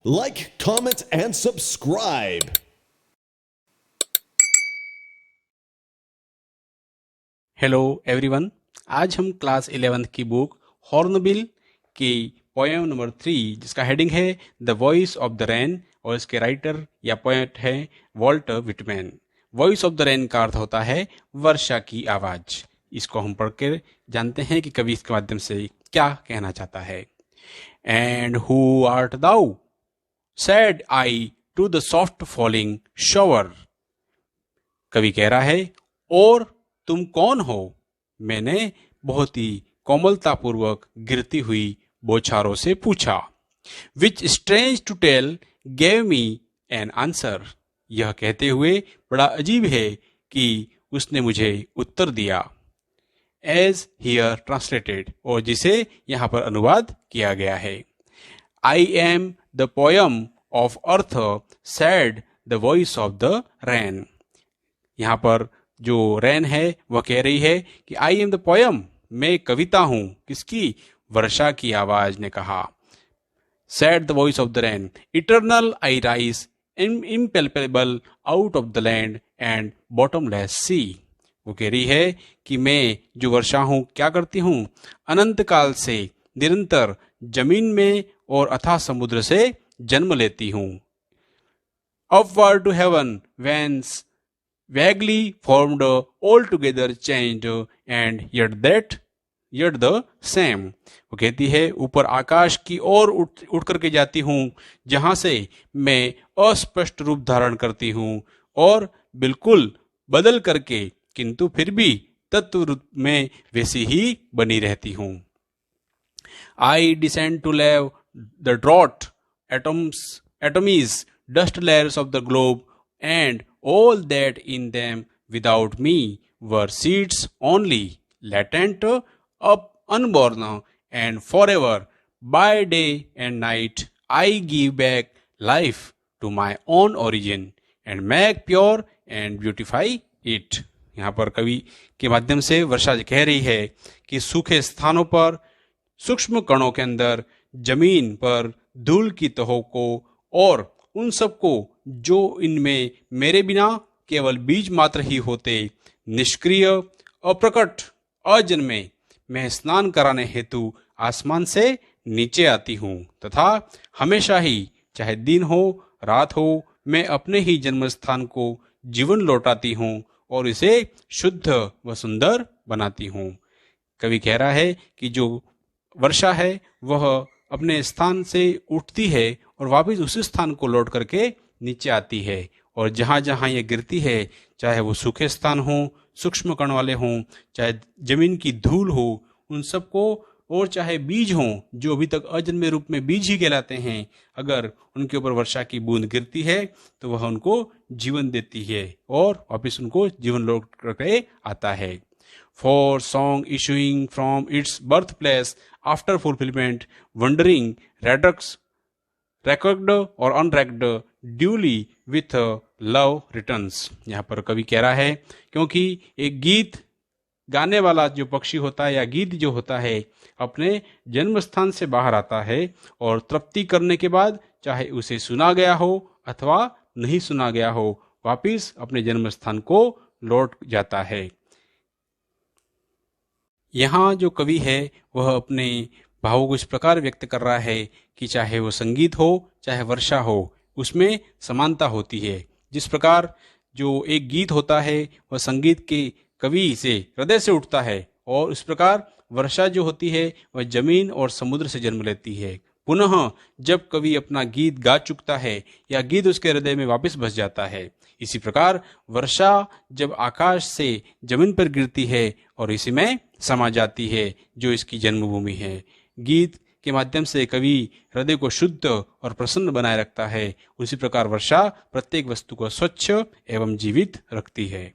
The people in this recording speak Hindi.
Like, comment, and subscribe. Hello everyone, आज हम क्लास 11th की बुक हॉर्नबिल की पोएम नंबर 3 जिसका हेडिंग है the voice of the rain और इसके राइटर या पोएट है Walter Whitman. Voice of the rain का अर्थ होता है वर्षा की आवाज। इसको हम पढ़कर जानते हैं कि कवि इसके माध्यम से क्या कहना चाहता है। And who art thou said I to the soft falling shower. कवि कह रहा है और तुम कौन हो, मैंने बहुत ही कोमलतापूर्वक गिरती हुई बौछारों से पूछा। Which strange to tell gave me an answer. यह कहते हुए बड़ा अजीब है कि उसने मुझे उत्तर दिया। एज हियर ट्रांसलेटेड, और जिसे यहाँ पर अनुवाद किया गया है। I am the poem of earth sad the voice of the rain. यहाँ पर जो रेन है वह कह रही है कि आई एम द पोयम, मैं कविता हूं। किसकी? वर्षा की आवाज ने कहा। Said the voice of the rain eternal I rise impalpable out of the land and bottomless sea. वो कह रही है कि मैं जो वर्षा हूं क्या करती हूं, अनंत काल से निरंतर जमीन में और अथाह समुद्र से जन्म लेती हूं। Upward to heaven whence vaguely formed, altogether changed, and yet the same। वो कहती है ऊपर आकाश की ओर उठ करके जाती हूँ, जहां से मैं अस्पष्ट रूप धारण करती हूँ और बिल्कुल बदल करके, किंतु फिर भी तत्व रूप में वैसी ही बनी रहती हूँ। I descend to leave the drought atomies, dust layers of the globe, and all that in them without me were seeds only, latent, up, unborn, and forever, by day and night, I give back life to my own origin and make pure and beautify it। यहाँ पर कवि के माध्यम से वर्षा कह रही है कि सूखे स्थानों पर, सूक्ष्म कणों के अंदर, जमीन पर धूल की तहों को और उन सबको जो इनमें मेरे बिना केवल बीज मात्र ही होते, निष्क्रिय, अप्रकट, अजन्मे, मैं स्नान कराने हेतु आसमान से नीचे आती हूँ तथा हमेशा ही, चाहे दिन हो रात हो, मैं अपने ही जन्म स्थान को जीवन लौटाती हूँ और इसे शुद्ध व सुंदर बनाती हूँ। कवि कह रहा है कि जो वर्षा है वह अपने स्थान से उठती है और वापस उसी स्थान को लौट करके नीचे आती है, और जहां जहां ये गिरती है, चाहे वो सूखे स्थान हो, सूक्ष्म कण वाले हों, चाहे जमीन की धूल हो, उन सबको, और चाहे बीज हों जो अभी तक अजन्मे रूप में बीज ही कहलाते हैं, अगर उनके ऊपर वर्षा की बूंद गिरती है तो वह उनको जीवन देती है और वापस उनको जीवन लौट करके आता है। For song issuing from its birthplace after fulfillment, wandering, record or unrecord, duly with love returns। यहाँ पर कवि कह रहा है क्योंकि एक गीत गाने वाला जो पक्षी होता है या गीत जो होता है अपने जन्म स्थान से बाहर आता है और तृप्ति करने के बाद, चाहे उसे सुना गया हो अथवा नहीं सुना गया हो, वापिस अपने जन्म स्थान को लौट जाता है। यहाँ जो कवि है वह अपने भावों को इस प्रकार व्यक्त कर रहा है कि चाहे वो संगीत हो चाहे वर्षा हो, उसमें समानता होती है। जिस प्रकार जो एक गीत होता है वह संगीत के कवि से हृदय से उठता है, और इस प्रकार वर्षा जो होती है वह जमीन और समुद्र से जन्म लेती है। पुनः जब कवि अपना गीत गा चुकता है या गीत उसके हृदय में वापस बस जाता है, इसी प्रकार वर्षा जब आकाश से जमीन पर गिरती है और इसी में समा जाती है जो इसकी जन्मभूमि है। गीत के माध्यम से कवि हृदय को शुद्ध और प्रसन्न बनाए रखता है, उसी प्रकार वर्षा प्रत्येक वस्तु को स्वच्छ एवं जीवित रखती है।